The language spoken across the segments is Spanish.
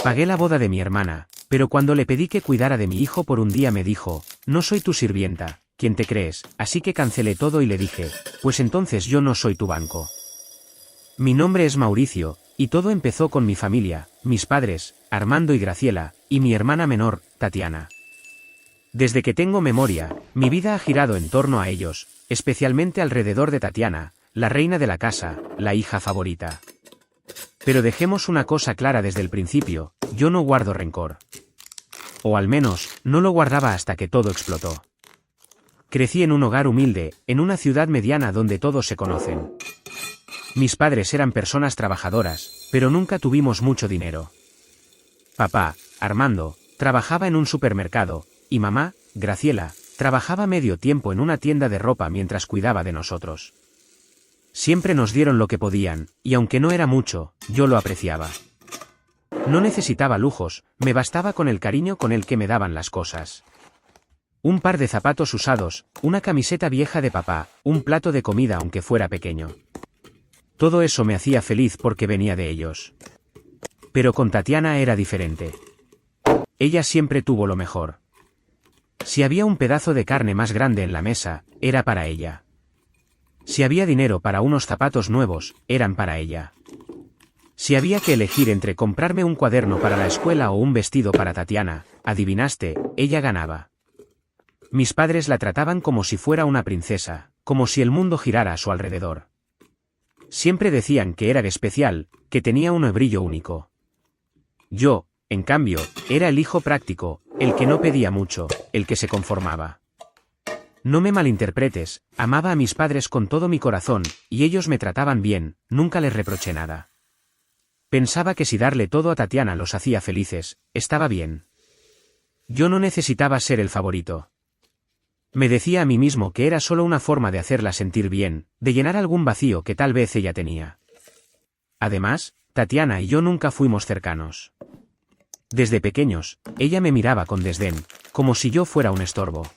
Pagué la boda de mi hermana, pero cuando le pedí que cuidara de mi hijo por un día me dijo, no soy tu sirvienta, ¿quién te crees? Así que cancelé todo y le dije, pues entonces yo no soy tu banco. Mi nombre es Mauricio, y todo empezó con mi familia, mis padres, Armando y Graciela, y mi hermana menor, Tatiana. Desde que tengo memoria, mi vida ha girado en torno a ellos, especialmente alrededor de Tatiana, la reina de la casa, la hija favorita. Pero dejemos una cosa clara desde el principio, yo no guardo rencor. O al menos, no lo guardaba hasta que todo explotó. Crecí en un hogar humilde, en una ciudad mediana donde todos se conocen. Mis padres eran personas trabajadoras, pero nunca tuvimos mucho dinero. Papá, Armando, trabajaba en un supermercado, y mamá, Graciela, trabajaba medio tiempo en una tienda de ropa mientras cuidaba de nosotros. Siempre nos dieron lo que podían, y aunque no era mucho, yo lo apreciaba. No necesitaba lujos, me bastaba con el cariño con el que me daban las cosas. Un par de zapatos usados, una camiseta vieja de papá, un plato de comida aunque fuera pequeño. Todo eso me hacía feliz porque venía de ellos. Pero con Tatiana era diferente. Ella siempre tuvo lo mejor. Si había un pedazo de carne más grande en la mesa, era para ella. Si había dinero para unos zapatos nuevos, eran para ella. Si había que elegir entre comprarme un cuaderno para la escuela o un vestido para Tatiana, adivinaste, ella ganaba. Mis padres la trataban como si fuera una princesa, como si el mundo girara a su alrededor. Siempre decían que era especial, que tenía un brillo único. Yo, en cambio, era el hijo práctico, el que no pedía mucho, el que se conformaba. No me malinterpretes, amaba a mis padres con todo mi corazón, y ellos me trataban bien, nunca les reproché nada. Pensaba que si darle todo a Tatiana los hacía felices, estaba bien. Yo no necesitaba ser el favorito. Me decía a mí mismo que era solo una forma de hacerla sentir bien, de llenar algún vacío que tal vez ella tenía. Además, Tatiana y yo nunca fuimos cercanos. Desde pequeños, ella me miraba con desdén, como si yo fuera un estorbo.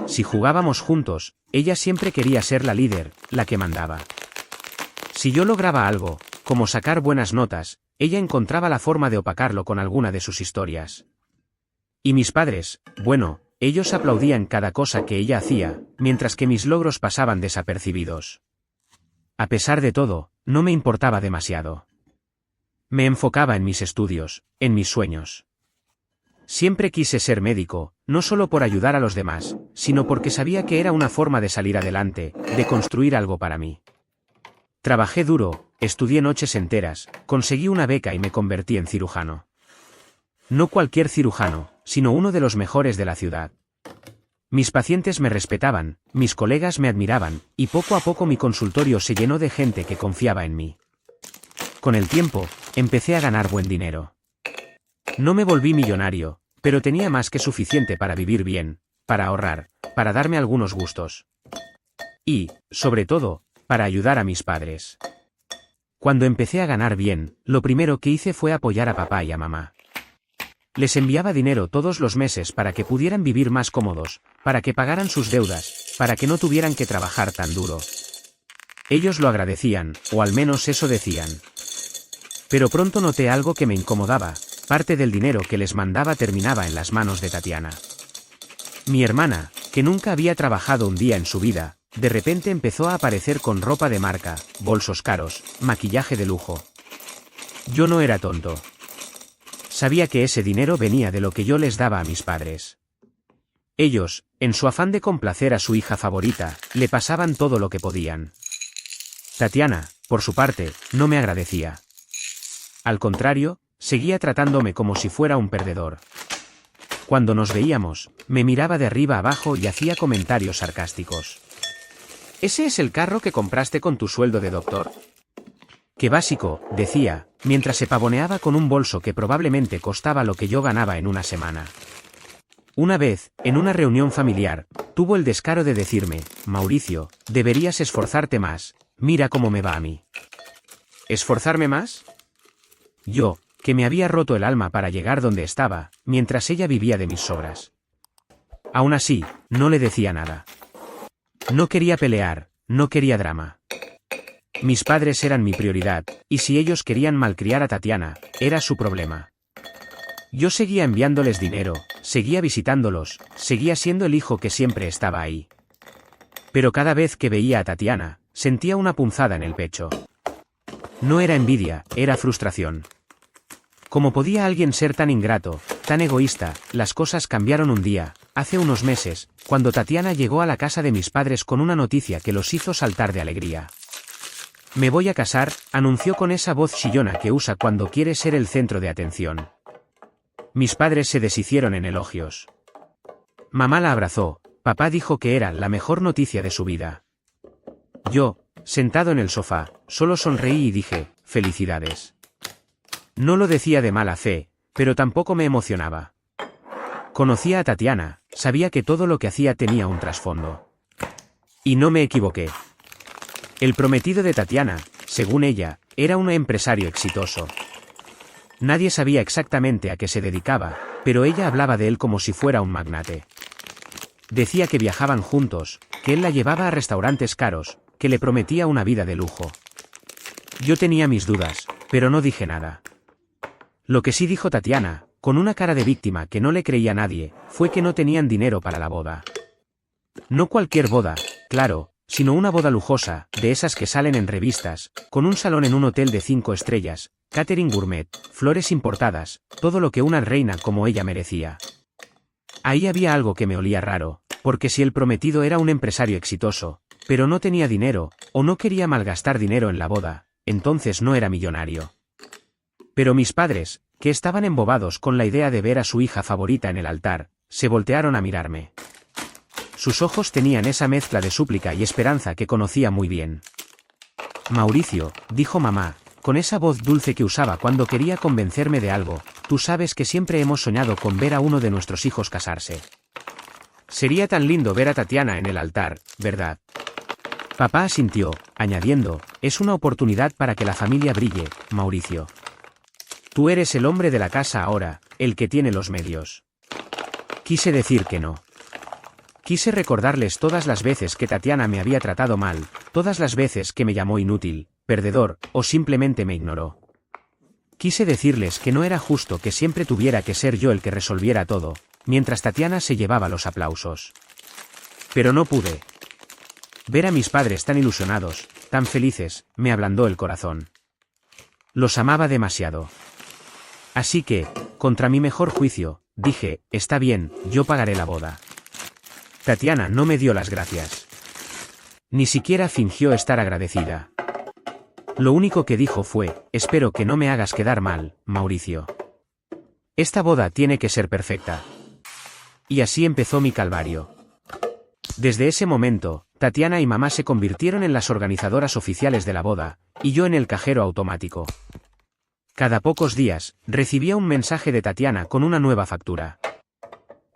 Si jugábamos juntos, ella siempre quería ser la líder, la que mandaba. Si yo lograba algo, como sacar buenas notas, ella encontraba la forma de opacarlo con alguna de sus historias. Y mis padres, bueno, ellos aplaudían cada cosa que ella hacía, mientras que mis logros pasaban desapercibidos. A pesar de todo, no me importaba demasiado. Me enfocaba en mis estudios, en mis sueños. Siempre quise ser médico, no solo por ayudar a los demás, sino porque sabía que era una forma de salir adelante, de construir algo para mí. Trabajé duro, estudié noches enteras, conseguí una beca y me convertí en cirujano. No cualquier cirujano, sino uno de los mejores de la ciudad. Mis pacientes me respetaban, mis colegas me admiraban, y poco a poco mi consultorio se llenó de gente que confiaba en mí. Con el tiempo, empecé a ganar buen dinero. No me volví millonario, pero tenía más que suficiente para vivir bien, para ahorrar, para darme algunos gustos. Y, sobre todo, para ayudar a mis padres. Cuando empecé a ganar bien, lo primero que hice fue apoyar a papá y a mamá. Les enviaba dinero todos los meses para que pudieran vivir más cómodos, para que pagaran sus deudas, para que no tuvieran que trabajar tan duro. Ellos lo agradecían, o al menos eso decían. Pero pronto noté algo que me incomodaba. Parte del dinero que les mandaba terminaba en las manos de Tatiana. Mi hermana, que nunca había trabajado un día en su vida, de repente empezó a aparecer con ropa de marca, bolsos caros, maquillaje de lujo. Yo no era tonto. Sabía que ese dinero venía de lo que yo les daba a mis padres. Ellos, en su afán de complacer a su hija favorita, le pasaban todo lo que podían. Tatiana, por su parte, no me agradecía. Al contrario, seguía tratándome como si fuera un perdedor. Cuando nos veíamos, me miraba de arriba abajo y hacía comentarios sarcásticos. ¿Ese es el carro que compraste con tu sueldo de doctor? Qué básico, decía, mientras se pavoneaba con un bolso que probablemente costaba lo que yo ganaba en una semana. Una vez, en una reunión familiar, tuvo el descaro de decirme, Mauricio, deberías esforzarte más, mira cómo me va a mí. ¿Esforzarme más? Yo, que me había roto el alma para llegar donde estaba, mientras ella vivía de mis sobras. Aún así, no le decía nada. No quería pelear, no quería drama. Mis padres eran mi prioridad, y si ellos querían malcriar a Tatiana, era su problema. Yo seguía enviándoles dinero, seguía visitándolos, seguía siendo el hijo que siempre estaba ahí. Pero cada vez que veía a Tatiana, sentía una punzada en el pecho. No era envidia, era frustración. ¿Cómo podía alguien ser tan ingrato, tan egoísta? Las cosas cambiaron un día, hace unos meses, cuando Tatiana llegó a la casa de mis padres con una noticia que los hizo saltar de alegría. Me voy a casar, anunció con esa voz chillona que usa cuando quiere ser el centro de atención. Mis padres se deshicieron en elogios. Mamá la abrazó, papá dijo que era la mejor noticia de su vida. Yo, sentado en el sofá, solo sonreí y dije, felicidades. No lo decía de mala fe, pero tampoco me emocionaba. Conocía a Tatiana, sabía que todo lo que hacía tenía un trasfondo. Y no me equivoqué. El prometido de Tatiana, según ella, era un empresario exitoso. Nadie sabía exactamente a qué se dedicaba, pero ella hablaba de él como si fuera un magnate. Decía que viajaban juntos, que él la llevaba a restaurantes caros, que le prometía una vida de lujo. Yo tenía mis dudas, pero no dije nada. Lo que sí dijo Tatiana, con una cara de víctima que no le creía a nadie, fue que no tenían dinero para la boda. No cualquier boda, claro, sino una boda lujosa, de esas que salen en revistas, con un salón en un hotel de 5 estrellas, catering gourmet, flores importadas, todo lo que una reina como ella merecía. Ahí había algo que me olía raro, porque si el prometido era un empresario exitoso, pero no tenía dinero, o no quería malgastar dinero en la boda, entonces no era millonario. Pero mis padres, que estaban embobados con la idea de ver a su hija favorita en el altar, se voltearon a mirarme. Sus ojos tenían esa mezcla de súplica y esperanza que conocía muy bien. Mauricio, dijo mamá, con esa voz dulce que usaba cuando quería convencerme de algo, tú sabes que siempre hemos soñado con ver a uno de nuestros hijos casarse. Sería tan lindo ver a Tatiana en el altar, ¿verdad? Papá asintió, añadiendo, es una oportunidad para que la familia brille, Mauricio. Tú eres el hombre de la casa ahora, el que tiene los medios. Quise decir que no. Quise recordarles todas las veces que Tatiana me había tratado mal, todas las veces que me llamó inútil, perdedor, o simplemente me ignoró. Quise decirles que no era justo que siempre tuviera que ser yo el que resolviera todo, mientras Tatiana se llevaba los aplausos. Pero no pude. Ver a mis padres tan ilusionados, tan felices, me ablandó el corazón. Los amaba demasiado. Así que, contra mi mejor juicio, dije, está bien, yo pagaré la boda. Tatiana no me dio las gracias. Ni siquiera fingió estar agradecida. Lo único que dijo fue, espero que no me hagas quedar mal, Mauricio. Esta boda tiene que ser perfecta. Y así empezó mi calvario. Desde ese momento, Tatiana y mamá se convirtieron en las organizadoras oficiales de la boda, y yo en el cajero automático. Cada pocos días, recibía un mensaje de Tatiana con una nueva factura.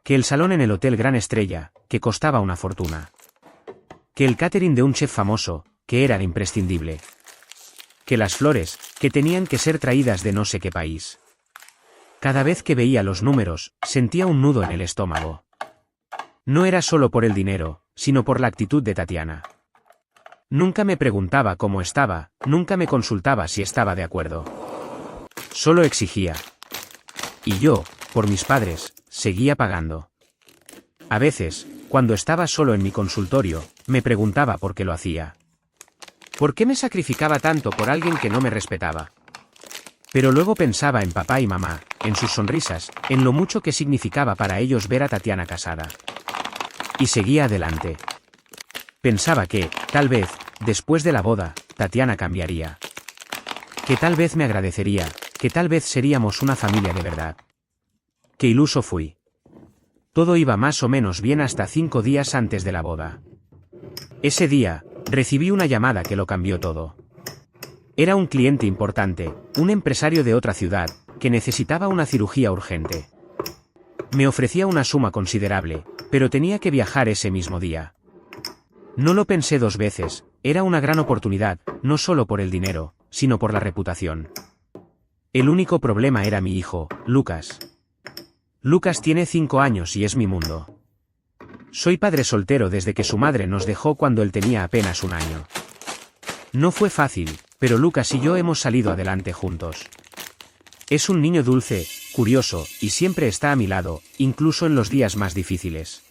Que el salón en el Hotel Gran Estrella, que costaba una fortuna. Que el catering de un chef famoso, que era imprescindible. Que las flores, que tenían que ser traídas de no sé qué país. Cada vez que veía los números, sentía un nudo en el estómago. No era solo por el dinero, sino por la actitud de Tatiana. Nunca me preguntaba cómo estaba, nunca me consultaba si estaba de acuerdo. Solo exigía. Y yo, por mis padres, seguía pagando. A veces, cuando estaba solo en mi consultorio, me preguntaba por qué lo hacía. ¿Por qué me sacrificaba tanto por alguien que no me respetaba? Pero luego pensaba en papá y mamá, en sus sonrisas, en lo mucho que significaba para ellos ver a Tatiana casada. Y seguía adelante. Pensaba que, tal vez, después de la boda, Tatiana cambiaría. Que tal vez me agradecería, que tal vez seríamos una familia de verdad. Qué iluso fui. Todo iba más o menos bien hasta 5 días antes de la boda. Ese día, recibí una llamada que lo cambió todo. Era un cliente importante, un empresario de otra ciudad, que necesitaba una cirugía urgente. Me ofrecía una suma considerable, pero tenía que viajar ese mismo día. No lo pensé 2 veces, era una gran oportunidad, no solo por el dinero, sino por la reputación. El único problema era mi hijo, Lucas. Lucas tiene 5 años y es mi mundo. Soy padre soltero desde que su madre nos dejó cuando él tenía apenas 1 año. No fue fácil, pero Lucas y yo hemos salido adelante juntos. Es un niño dulce, curioso, y siempre está a mi lado, incluso en los días más difíciles.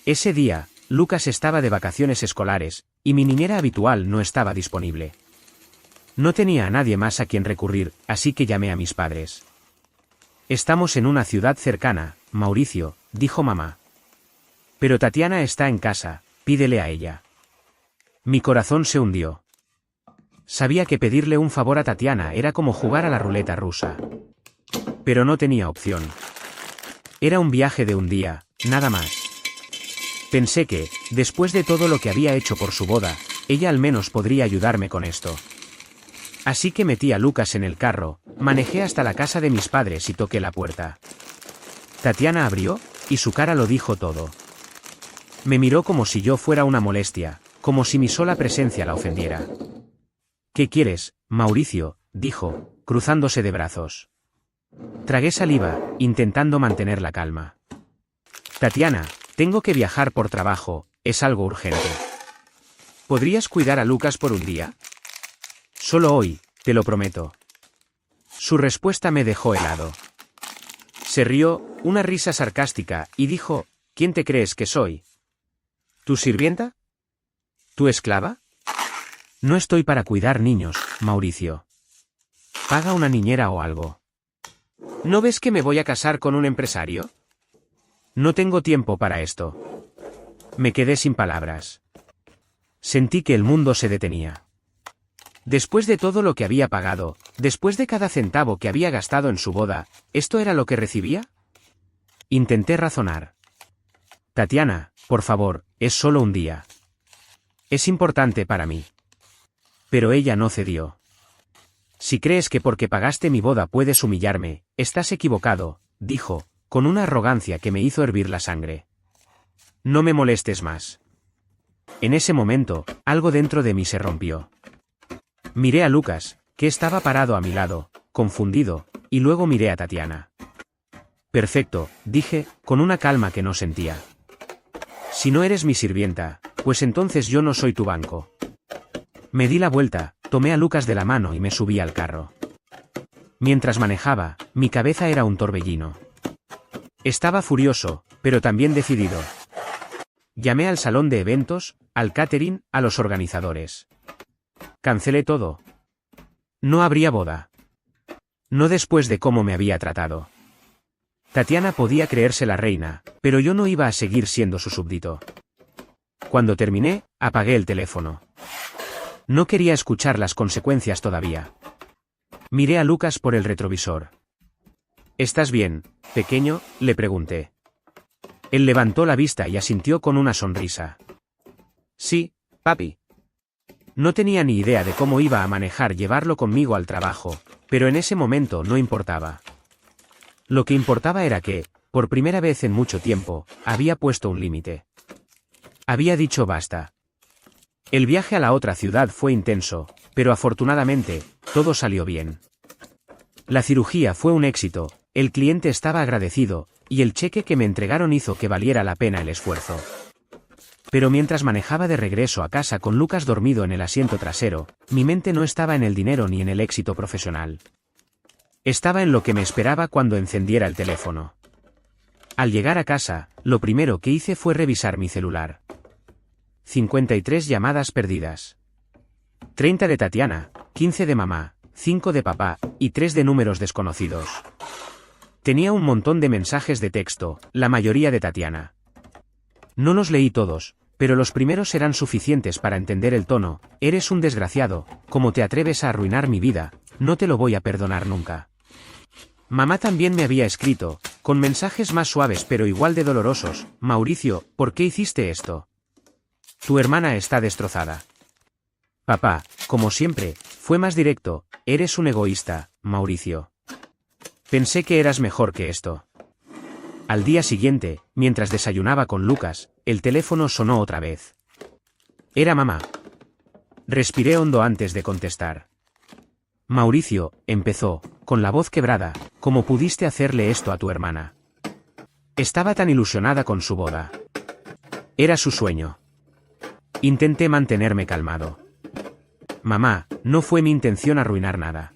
Ese día, Lucas estaba de vacaciones escolares, y mi niñera habitual no estaba disponible. No tenía a nadie más a quien recurrir, así que llamé a mis padres. Estamos en una ciudad cercana, Mauricio, dijo mamá. Pero Tatiana está en casa, pídele a ella. Mi corazón se hundió. Sabía que pedirle un favor a Tatiana era como jugar a la ruleta rusa. Pero no tenía opción. Era un viaje de un día, nada más. Pensé que, después de todo lo que había hecho por su boda, ella al menos podría ayudarme con esto. Así que metí a Lucas en el carro, manejé hasta la casa de mis padres y toqué la puerta. Tatiana abrió, y su cara lo dijo todo. Me miró como si yo fuera una molestia, como si mi sola presencia la ofendiera. ¿Qué quieres, Mauricio?, dijo, cruzándose de brazos. Tragué saliva, intentando mantener la calma. Tatiana, tengo que viajar por trabajo, es algo urgente. ¿Podrías cuidar a Lucas por un día? Solo hoy, te lo prometo. Su respuesta me dejó helado. Se rió, una risa sarcástica, y dijo, ¿quién te crees que soy? ¿Tu sirvienta? ¿Tu esclava? No estoy para cuidar niños, Mauricio. Paga una niñera o algo. ¿No ves que me voy a casar con un empresario? No tengo tiempo para esto. Me quedé sin palabras. Sentí que el mundo se detenía. Después de todo lo que había pagado, después de cada centavo que había gastado en su boda, ¿esto era lo que recibía? Intenté razonar. Tatiana, por favor, es solo un día. Es importante para mí. Pero ella no cedió. Si crees que porque pagaste mi boda puedes humillarme, estás equivocado, dijo, con una arrogancia que me hizo hervir la sangre. No me molestes más. En ese momento, algo dentro de mí se rompió. Miré a Lucas, que estaba parado a mi lado, confundido, y luego miré a Tatiana. Perfecto, dije, con una calma que no sentía. Si no eres mi sirvienta, pues entonces yo no soy tu banco. Me di la vuelta, tomé a Lucas de la mano y me subí al carro. Mientras manejaba, mi cabeza era un torbellino. Estaba furioso, pero también decidido. Llamé al salón de eventos, al catering, a los organizadores. Cancelé todo. No habría boda. No después de cómo me había tratado. Tatiana podía creerse la reina, pero yo no iba a seguir siendo su súbdito. Cuando terminé, apagué el teléfono. No quería escuchar las consecuencias todavía. Miré a Lucas por el retrovisor. ¿Estás bien, pequeño?, le pregunté. Él levantó la vista y asintió con una sonrisa. Sí, papi. No tenía ni idea de cómo iba a manejar llevarlo conmigo al trabajo, pero en ese momento no importaba. Lo que importaba era que, por primera vez en mucho tiempo, había puesto un límite. Había dicho basta. El viaje a la otra ciudad fue intenso, pero afortunadamente, todo salió bien. La cirugía fue un éxito, el cliente estaba agradecido, y el cheque que me entregaron hizo que valiera la pena el esfuerzo. Pero mientras manejaba de regreso a casa con Lucas dormido en el asiento trasero, mi mente no estaba en el dinero ni en el éxito profesional. Estaba en lo que me esperaba cuando encendiera el teléfono. Al llegar a casa, lo primero que hice fue revisar mi celular. 53 llamadas perdidas. 30 de Tatiana, 15 de mamá, 5 de papá, y 3 de números desconocidos. Tenía un montón de mensajes de texto, la mayoría de Tatiana. No los leí todos, pero los primeros eran suficientes para entender el tono. Eres un desgraciado, ¿cómo te atreves a arruinar mi vida? No te lo voy a perdonar nunca. Mamá también me había escrito, con mensajes más suaves pero igual de dolorosos. Mauricio, ¿por qué hiciste esto? Tu hermana está destrozada. Papá, como siempre, fue más directo. Eres un egoísta, Mauricio. Pensé que eras mejor que esto. Al día siguiente, mientras desayunaba con Lucas, el teléfono sonó otra vez. Era mamá. Respiré hondo antes de contestar. Mauricio, empezó, con la voz quebrada, ¿cómo pudiste hacerle esto a tu hermana? Estaba tan ilusionada con su boda. Era su sueño. Intenté mantenerme calmado. Mamá, no fue mi intención arruinar nada.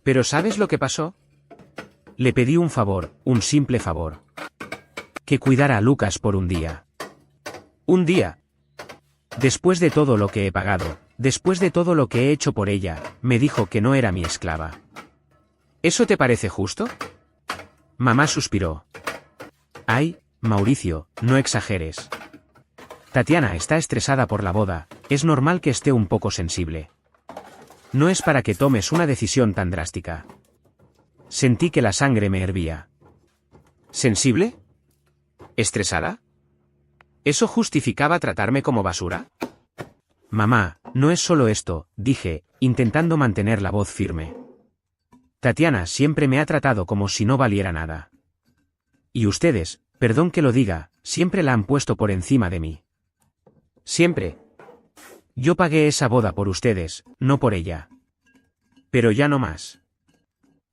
¿Pero sabes lo que pasó? Le pedí un favor, un simple favor. Que cuidara a Lucas por un día. Un día. Después de todo lo que he pagado, después de todo lo que he hecho por ella, me dijo que no era mi esclava. ¿Eso te parece justo? Mamá suspiró. Ay, Mauricio, no exageres. Tatiana está estresada por la boda, es normal que esté un poco sensible. No es para que tomes una decisión tan drástica. Sentí que la sangre me hervía. ¿Sensible? ¿Estresada? ¿Eso justificaba tratarme como basura? Mamá, no es solo esto, dije, intentando mantener la voz firme. Tatiana siempre me ha tratado como si no valiera nada. Y ustedes, perdón que lo diga, siempre la han puesto por encima de mí. Siempre. Yo pagué esa boda por ustedes, no por ella. Pero ya no más.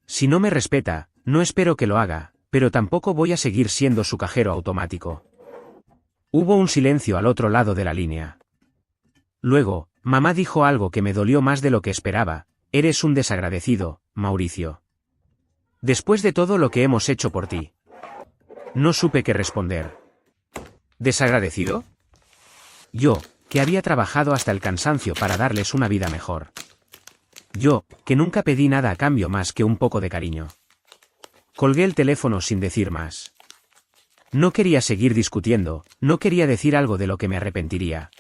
Si no me respeta, no espero que lo haga, pero tampoco voy a seguir siendo su cajero automático. Hubo un silencio al otro lado de la línea. Luego, mamá dijo algo que me dolió más de lo que esperaba. Eres un desagradecido, Mauricio. Después de todo lo que hemos hecho por ti. No supe qué responder. ¿Desagradecido? Yo, que había trabajado hasta el cansancio para darles una vida mejor. Yo, que nunca pedí nada a cambio más que un poco de cariño. Colgué el teléfono sin decir más. No quería seguir discutiendo, no quería decir algo de lo que me arrepentiría.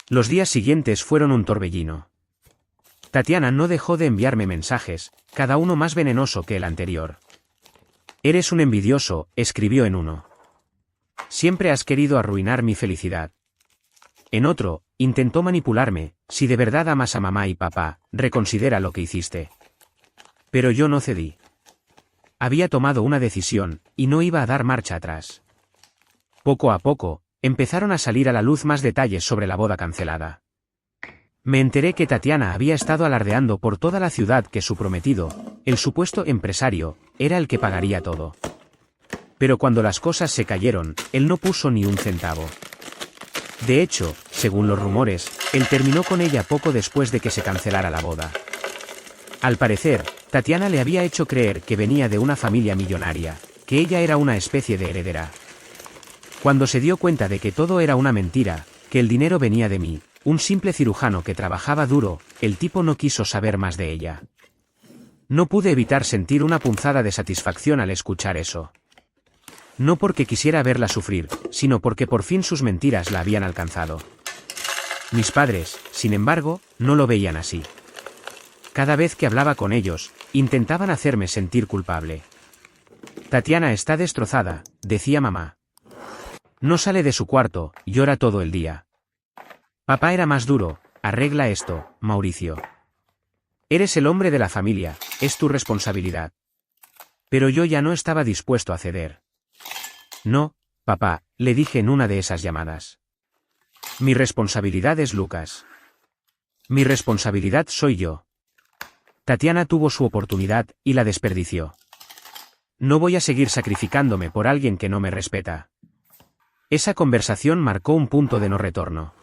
Los días siguientes fueron un torbellino. Tatiana no dejó de enviarme mensajes, cada uno más venenoso que el anterior. Eres un envidioso, escribió en uno. Siempre has querido arruinar mi felicidad. En otro, intentó manipularme, si de verdad amas a mamá y papá, reconsidera lo que hiciste. Pero yo no cedí. Había tomado una decisión, y no iba a dar marcha atrás. Poco a poco, empezaron a salir a la luz más detalles sobre la boda cancelada. Me enteré que Tatiana había estado alardeando por toda la ciudad que su prometido, el supuesto empresario, era el que pagaría todo. Pero cuando las cosas se cayeron, él no puso ni un centavo. De hecho, según los rumores, él terminó con ella poco después de que se cancelara la boda. Al parecer, Tatiana le había hecho creer que venía de una familia millonaria, que ella era una especie de heredera. Cuando se dio cuenta de que todo era una mentira, que el dinero venía de mí, un simple cirujano que trabajaba duro, el tipo no quiso saber más de ella. No pude evitar sentir una punzada de satisfacción al escuchar eso. No porque quisiera verla sufrir, sino porque por fin sus mentiras la habían alcanzado. Mis padres, sin embargo, no lo veían así. Cada vez que hablaba con ellos, intentaban hacerme sentir culpable. Tatiana está destrozada, decía mamá. No sale de su cuarto, llora todo el día. Papá era más duro, arregla esto, Mauricio. Eres el hombre de la familia, es tu responsabilidad. Pero yo ya no estaba dispuesto a ceder. No, papá, le dije en una de esas llamadas. Mi responsabilidad es Lucas. Mi responsabilidad soy yo. Tatiana tuvo su oportunidad, y la desperdició. No voy a seguir sacrificándome por alguien que no me respeta. Esa conversación marcó un punto de no retorno.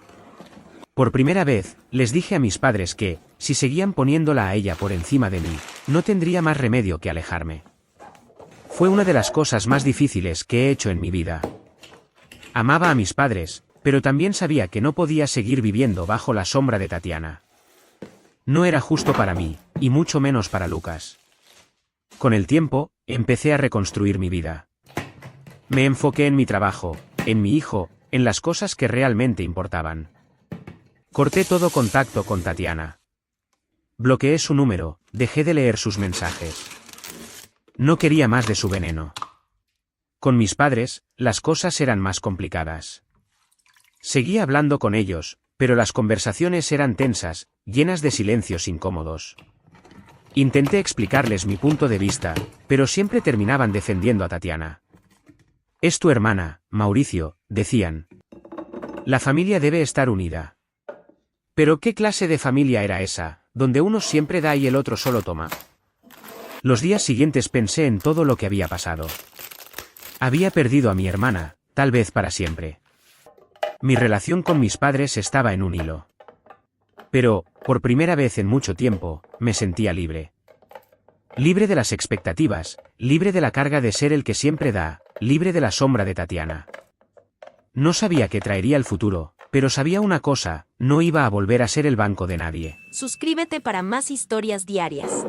Por primera vez, les dije a mis padres que, si seguían poniéndola a ella por encima de mí, no tendría más remedio que alejarme. Fue una de las cosas más difíciles que he hecho en mi vida. Amaba a mis padres, pero también sabía que no podía seguir viviendo bajo la sombra de Tatiana. No era justo para mí, y mucho menos para Lucas. Con el tiempo, empecé a reconstruir mi vida. Me enfoqué en mi trabajo, en mi hijo, en las cosas que realmente importaban. Corté todo contacto con Tatiana. Bloqueé su número, dejé de leer sus mensajes. No quería más de su veneno. Con mis padres, las cosas eran más complicadas. Seguía hablando con ellos, pero las conversaciones eran tensas, llenas de silencios incómodos. Intenté explicarles mi punto de vista, pero siempre terminaban defendiendo a Tatiana. Es tu hermana, Mauricio, decían. La familia debe estar unida. ¿Pero qué clase de familia era esa, donde uno siempre da y el otro solo toma? Los días siguientes pensé en todo lo que había pasado. Había perdido a mi hermana, tal vez para siempre. Mi relación con mis padres estaba en un hilo. Pero, por primera vez en mucho tiempo, me sentía libre. Libre de las expectativas, libre de la carga de ser el que siempre da, libre de la sombra de Tatiana. No sabía qué traería el futuro, pero sabía una cosa, no iba a volver a ser el banco de nadie. Suscríbete para más historias diarias.